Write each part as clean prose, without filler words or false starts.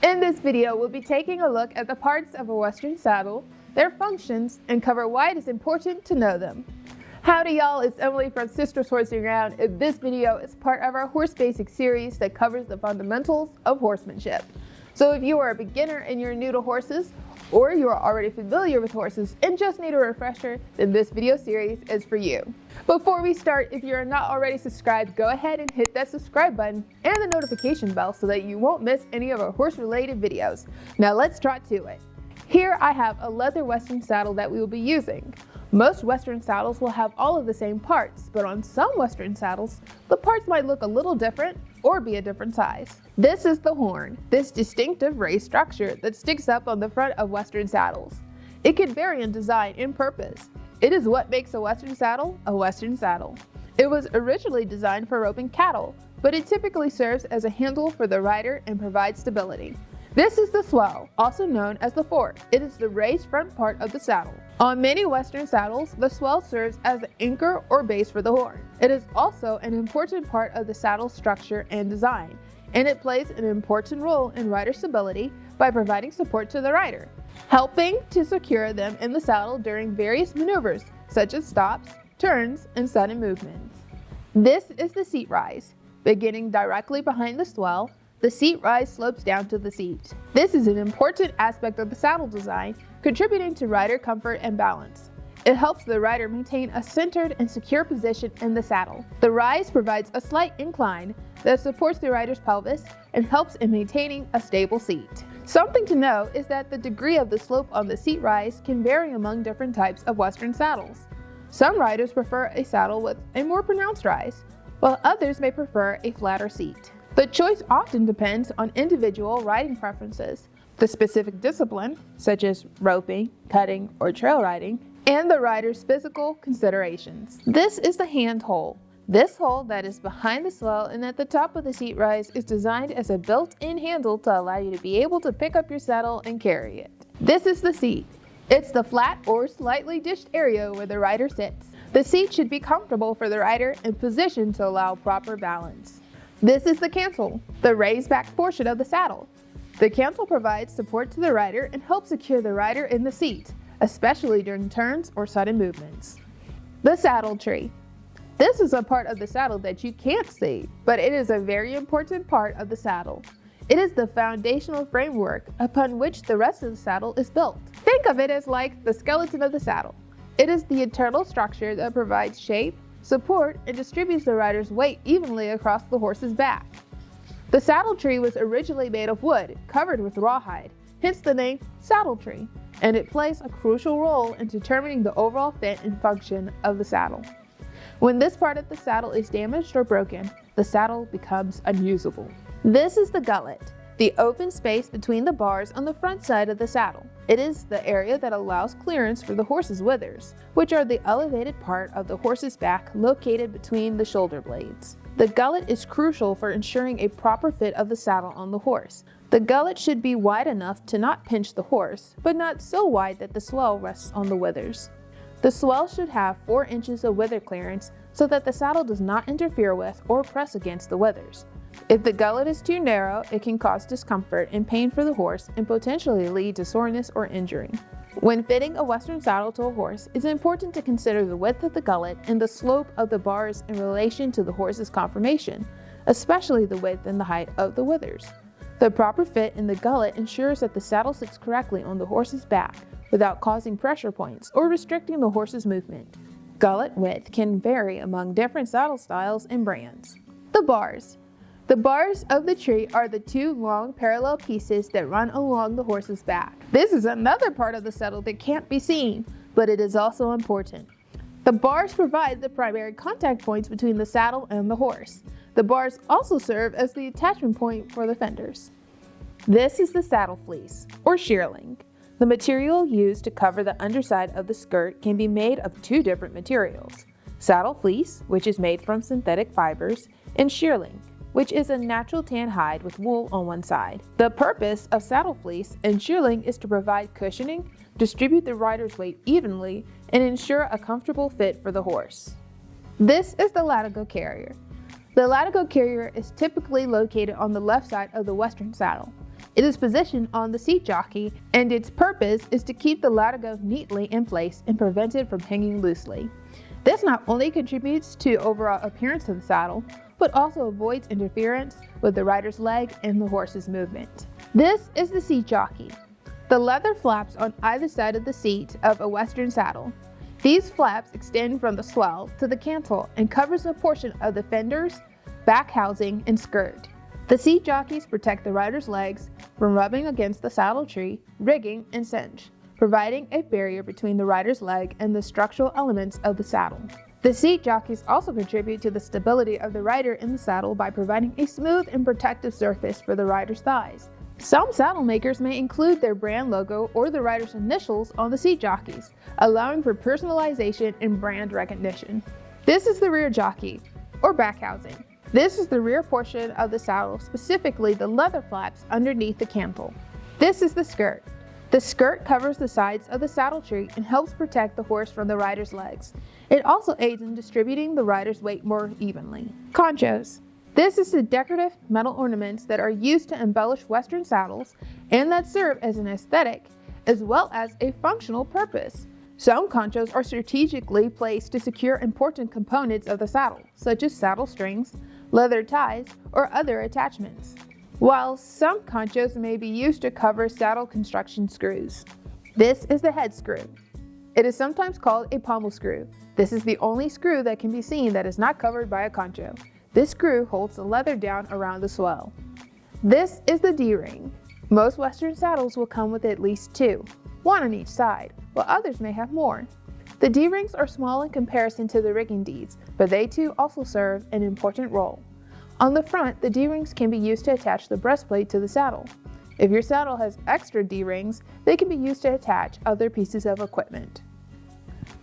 In this video, we'll be taking a look at the parts of a Western saddle, their functions, and cover why it is important to know them. Howdy y'all, it's Emily from Sisters Horsing Around, and this video is part of our Horse Basics series that covers the fundamentals of horsemanship. So if you are a beginner and you're new to horses, or you are already familiar with horses and just need a refresher, then this video series is for you. Before we start, if you're not already subscribed, go ahead and hit that subscribe button and the notification bell so that you won't miss any of our horse-related videos. Now let's trot to it. Here I have a leather Western saddle that we will be using. Most Western saddles will have all of the same parts, but on some Western saddles, the parts might look a little different or be a different size. This is the horn, this distinctive raised structure that sticks up on the front of Western saddles. It can vary in design and purpose. It is what makes a Western saddle a Western saddle. It was originally designed for roping cattle, but it typically serves as a handle for the rider and provides stability. This is the swell, also known as the fork. It is the raised front part of the saddle. On many Western saddles, the swell serves as the anchor or base for the horn. It is also an important part of the saddle structure and design, and it plays an important role in rider stability by providing support to the rider, helping to secure them in the saddle during various maneuvers, such as stops, turns, and sudden movements. This is the seat rise. Beginning directly behind the swell, the seat rise slopes down to the seat. This is an important aspect of the saddle design, contributing to rider comfort and balance. It helps the rider maintain a centered and secure position in the saddle. The rise provides a slight incline that supports the rider's pelvis and helps in maintaining a stable seat. Something to know is that the degree of the slope on the seat rise can vary among different types of Western saddles. Some riders prefer a saddle with a more pronounced rise, while others may prefer a flatter seat. The choice often depends on individual riding preferences, the specific discipline, such as roping, cutting, or trail riding, and the rider's physical considerations. This is the hand hole. This hole that is behind the swell and at the top of the seat rise is designed as a built-in handle to allow you to be able to pick up your saddle and carry it. This is the seat. It's the flat or slightly dished area where the rider sits. The seat should be comfortable for the rider and positioned to allow proper balance. This is the cantle, the raised back portion of the saddle. The cantle provides support to the rider and helps secure the rider in the seat, especially during turns or sudden movements. The saddle tree. This is a part of the saddle that you can't see, but it is a very important part of the saddle. It is the foundational framework upon which the rest of the saddle is built. Think of it as like the skeleton of the saddle. It is the internal structure that provides shape, support, and distributes the rider's weight evenly across the horse's back. The saddle tree was originally made of wood, covered with rawhide, hence the name saddle tree, and it plays a crucial role in determining the overall fit and function of the saddle. When this part of the saddle is damaged or broken, the saddle becomes unusable. This is the gullet, the open space between the bars on the front side of the saddle. It is the area that allows clearance for the horse's withers, which are the elevated part of the horse's back located between the shoulder blades. The gullet is crucial for ensuring a proper fit of the saddle on the horse. The gullet should be wide enough to not pinch the horse, but not so wide that the swell rests on the withers. The swell should have 4 inches of wither clearance so that the saddle does not interfere with or press against the withers. If the gullet is too narrow, it can cause discomfort and pain for the horse and potentially lead to soreness or injury. When fitting a Western saddle to a horse, it's important to consider the width of the gullet and the slope of the bars in relation to the horse's conformation, especially the width and the height of the withers. The proper fit in the gullet ensures that the saddle sits correctly on the horse's back without causing pressure points or restricting the horse's movement. Gullet width can vary among different saddle styles and brands. The bars. The bars of the tree are the 2 long parallel pieces that run along the horse's back. This is another part of the saddle that can't be seen, but it is also important. The bars provide the primary contact points between the saddle and the horse. The bars also serve as the attachment point for the fenders. This is the saddle fleece, or shearling. The material used to cover the underside of the skirt can be made of 2 different materials: saddle fleece, which is made from synthetic fibers, and shearling, which is a natural tan hide with wool on one side. The purpose of saddle fleece and shearling is to provide cushioning, distribute the rider's weight evenly, and ensure a comfortable fit for the horse. This is the latigo carrier. The latigo carrier is typically located on the left side of the Western saddle. It is positioned on the seat jockey, and its purpose is to keep the latigo neatly in place and prevent it from hanging loosely. This not only contributes to overall appearance of the saddle, but also avoids interference with the rider's leg and the horse's movement. This is the seat jockey. The leather flaps on either side of the seat of a Western saddle. These flaps extend from the swell to the cantle and covers a portion of the fenders, back housing, and skirt. The seat jockeys protect the rider's legs from rubbing against the saddle tree, rigging, and cinch, providing a barrier between the rider's leg and the structural elements of the saddle. The seat jockeys also contribute to the stability of the rider in the saddle by providing a smooth and protective surface for the rider's thighs. Some saddle makers may include their brand logo or the rider's initials on the seat jockeys, allowing for personalization and brand recognition. This is the rear jockey, or back housing. This is the rear portion of the saddle, specifically the leather flaps underneath the cantle. This is the skirt. The skirt covers the sides of the saddle tree and helps protect the horse from the rider's legs. It also aids in distributing the rider's weight more evenly. Conchos. This is the decorative metal ornaments that are used to embellish Western saddles and that serve as an aesthetic as well as a functional purpose. Some conchos are strategically placed to secure important components of the saddle, such as saddle strings, leather ties, or other attachments, while some conchos may be used to cover saddle construction screws. This is the head screw. It is sometimes called a pommel screw. This is the only screw that can be seen that is not covered by a concho. This screw holds the leather down around the swell. This is the D-ring. Most Western saddles will come with at least two, one on each side, while others may have more. The D-rings are small in comparison to the rigging Ds, but they too also serve an important role. On the front, the D-rings can be used to attach the breastplate to the saddle. If your saddle has extra D-rings, they can be used to attach other pieces of equipment.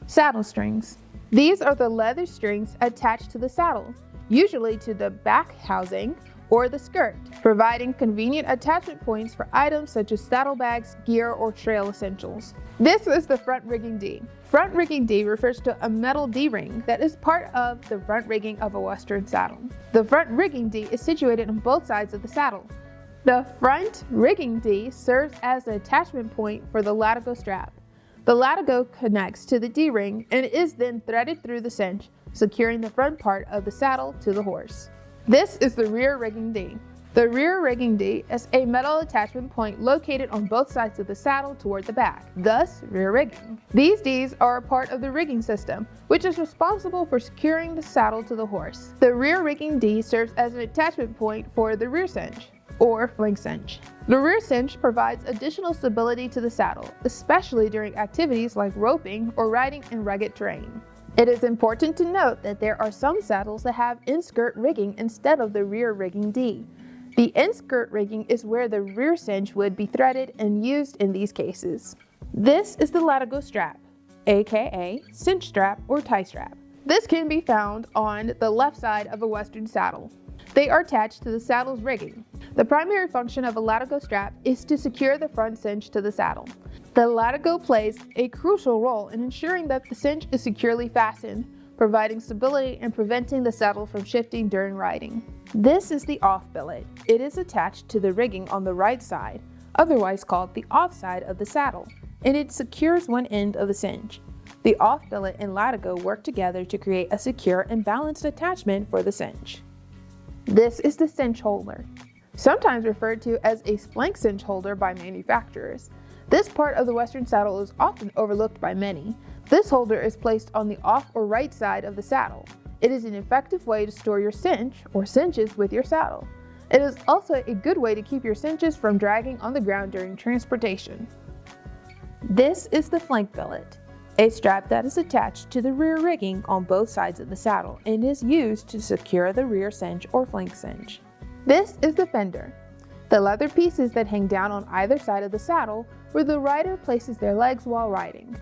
Saddle strings. These are the leather strings attached to the saddle, usually to the back housing or the skirt, providing convenient attachment points for items such as saddlebags, gear, or trail essentials. This is the front rigging D. Front rigging D refers to a metal D-ring that is part of the front rigging of a Western saddle. The front rigging D is situated on both sides of the saddle. The front rigging D serves as the attachment point for the latigo strap. The latigo connects to the D-ring and is then threaded through the cinch, securing the front part of the saddle to the horse. This is the rear rigging D. The rear rigging D is a metal attachment point located on both sides of the saddle toward the back, thus rear rigging. These Ds are a part of the rigging system, which is responsible for securing the saddle to the horse. The rear rigging D serves as an attachment point for the rear cinch, or flank cinch. The rear cinch provides additional stability to the saddle, especially during activities like roping or riding in rugged terrain. It is important to note that there are some saddles that have in-skirt rigging instead of the rear rigging D. The in-skirt rigging is where the rear cinch would be threaded and used in these cases. This is the latigo strap, aka cinch strap or tie strap. This can be found on the left side of a Western saddle. They are attached to the saddle's rigging. The primary function of a latigo strap is to secure the front cinch to the saddle. The latigo plays a crucial role in ensuring that the cinch is securely fastened, providing stability and preventing the saddle from shifting during riding. This is the off billet. It is attached to the rigging on the right side, otherwise called the off side of the saddle, and it secures one end of the cinch. The off billet and latigo work together to create a secure and balanced attachment for the cinch. This is the cinch holder, sometimes referred to as a flank cinch holder by manufacturers. This part of the Western saddle is often overlooked by many. This holder is placed on the off or right side of the saddle. It is an effective way to store your cinch or cinches with your saddle. It is also a good way to keep your cinches from dragging on the ground during transportation. This is the flank billet, a strap that is attached to the rear rigging on both sides of the saddle and is used to secure the rear cinch or flank cinch. This is the fender, the leather pieces that hang down on either side of the saddle where the rider places their legs while riding.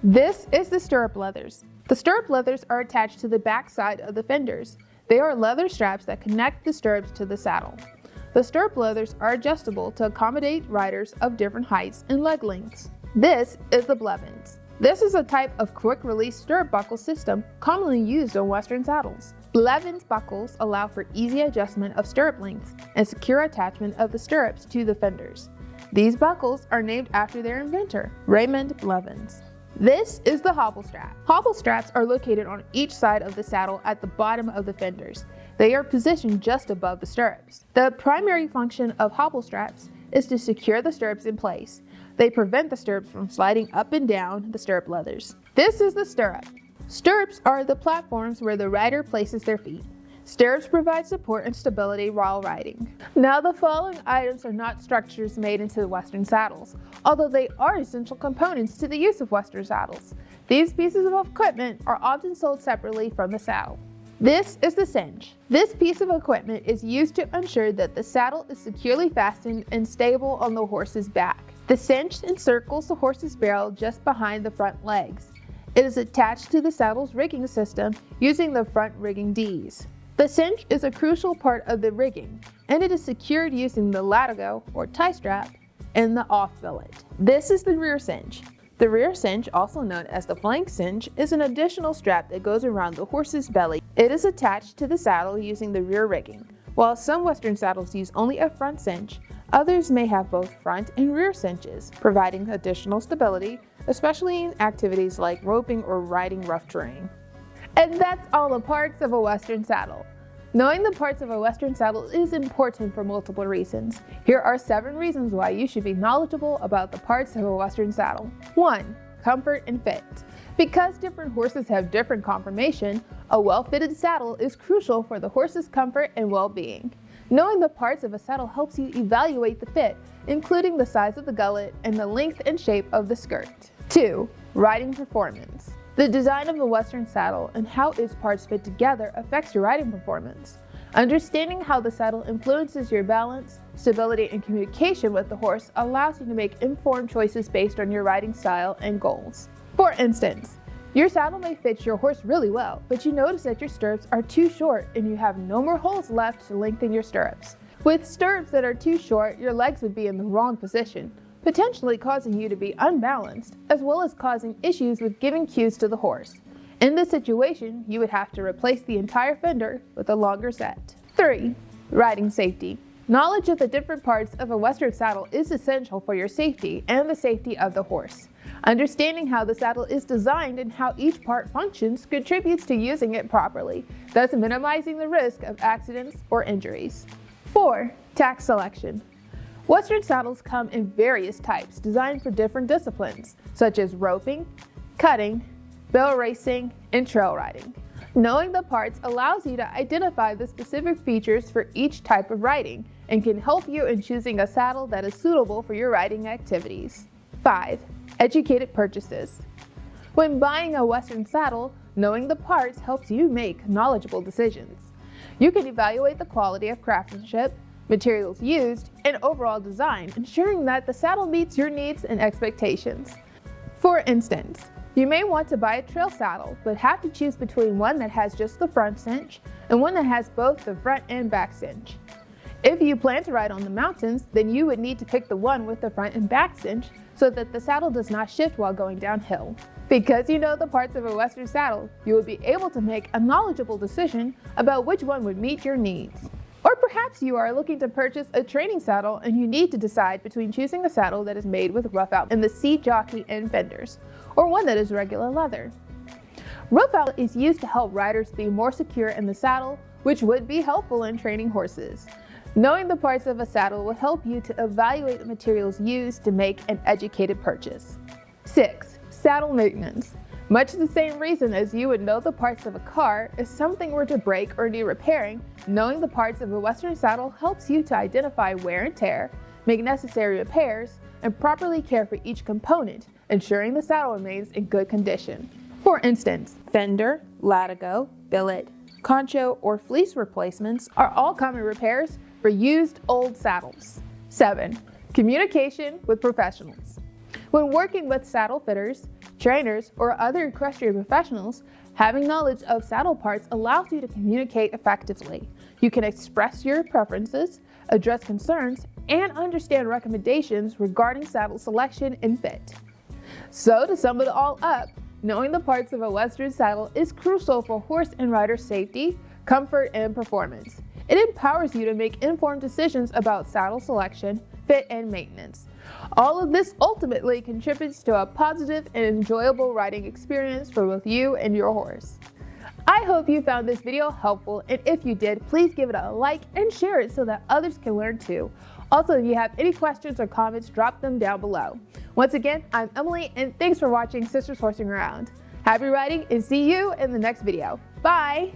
This is the stirrup leathers. The stirrup leathers are attached to the back side of the fenders. They are leather straps that connect the stirrups to the saddle. The stirrup leathers are adjustable to accommodate riders of different heights and leg lengths. This is the blevins. This is a type of quick-release stirrup buckle system commonly used on Western saddles. Blevins buckles allow for easy adjustment of stirrup lengths and secure attachment of the stirrups to the fenders. These buckles are named after their inventor, Raymond Blevins. This is the hobble strap. Hobble straps are located on each side of the saddle at the bottom of the fenders. They are positioned just above the stirrups. The primary function of hobble straps is to secure the stirrups in place. They prevent the stirrups from sliding up and down the stirrup leathers. This is the stirrup. Stirrups are the platforms where the rider places their feet. Stirrups provide support and stability while riding. Now, the following items are not structures made into Western saddles, although they are essential components to the use of Western saddles. These pieces of equipment are often sold separately from the saddle. This is the cinch. This piece of equipment is used to ensure that the saddle is securely fastened and stable on the horse's back. The cinch encircles the horse's barrel just behind the front legs. It is attached to the saddle's rigging system using the front rigging Ds. The cinch is a crucial part of the rigging, and it is secured using the latigo or tie strap and the off billet. This is the rear cinch. The rear cinch, also known as the flank cinch, is an additional strap that goes around the horse's belly. It is attached to the saddle using the rear rigging. While some Western saddles use only a front cinch, others may have both front and rear cinches, providing additional stability, especially in activities like roping or riding rough terrain. And that's all the parts of a Western saddle. Knowing the parts of a Western saddle is important for multiple reasons. Here are 7 reasons why you should be knowledgeable about the parts of a Western saddle. 1. Comfort and fit. Because different horses have different conformation, a well-fitted saddle is crucial for the horse's comfort and well-being. Knowing the parts of a saddle helps you evaluate the fit, including the size of the gullet and the length and shape of the skirt. 2. Riding performance. The design of a Western saddle and how its parts fit together affects your riding performance. Understanding how the saddle influences your balance, stability, and communication with the horse allows you to make informed choices based on your riding style and goals. For instance, your saddle may fit your horse really well, but you notice that your stirrups are too short and you have no more holes left to lengthen your stirrups. With stirrups that are too short, your legs would be in the wrong position, potentially causing you to be unbalanced, as well as causing issues with giving cues to the horse. In this situation, you would have to replace the entire fender with a longer set. 3. Riding safety. Knowledge of the different parts of a Western saddle is essential for your safety and the safety of the horse. Understanding how the saddle is designed and how each part functions contributes to using it properly, thus minimizing the risk of accidents or injuries. 4. Tack selection. Western saddles come in various types designed for different disciplines, such as roping, cutting, barrel racing, and trail riding. Knowing the parts allows you to identify the specific features for each type of riding and can help you in choosing a saddle that is suitable for your riding activities. 5. Educated purchases. When buying a Western saddle, knowing the parts helps you make knowledgeable decisions. You can evaluate the quality of craftsmanship, materials used, and overall design, ensuring that the saddle meets your needs and expectations. For instance, you may want to buy a trail saddle, but have to choose between one that has just the front cinch and one that has both the front and back cinch. If you plan to ride on the mountains, then you would need to pick the one with the front and back cinch so that the saddle does not shift while going downhill. Because you know the parts of a Western saddle, you will be able to make a knowledgeable decision about which one would meet your needs. Or perhaps you are looking to purchase a training saddle and you need to decide between choosing a saddle that is made with rough out in the seat jockey and fenders, or one that is regular leather. Rough out is used to help riders be more secure in the saddle, which would be helpful in training horses. Knowing the parts of a saddle will help you to evaluate the materials used to make an educated purchase. 6. Saddle maintenance. Much the same reason as you would know the parts of a car, if something were to break or need repairing, knowing the parts of a Western saddle helps you to identify wear and tear, make necessary repairs, and properly care for each component, ensuring the saddle remains in good condition. For instance, fender, latigo, billet, concho, or fleece replacements are all common repairs for used old saddles. 7. Communication with professionals. When working with saddle fitters, trainers, or other equestrian professionals, having knowledge of saddle parts allows you to communicate effectively. You can express your preferences, address concerns, and understand recommendations regarding saddle selection and fit. So to sum it all up, knowing the parts of a Western saddle is crucial for horse and rider safety, comfort, and performance. It empowers you to make informed decisions about saddle selection, fit, and maintenance. All of this ultimately contributes to a positive and enjoyable riding experience for both you and your horse. I hope you found this video helpful, and if you did, please give it a like and share it so that others can learn too. Also, if you have any questions or comments, drop them down below. Once again, I'm Emily, and thanks for watching Sisters Horsing Around. Happy riding, and see you in the next video. Bye!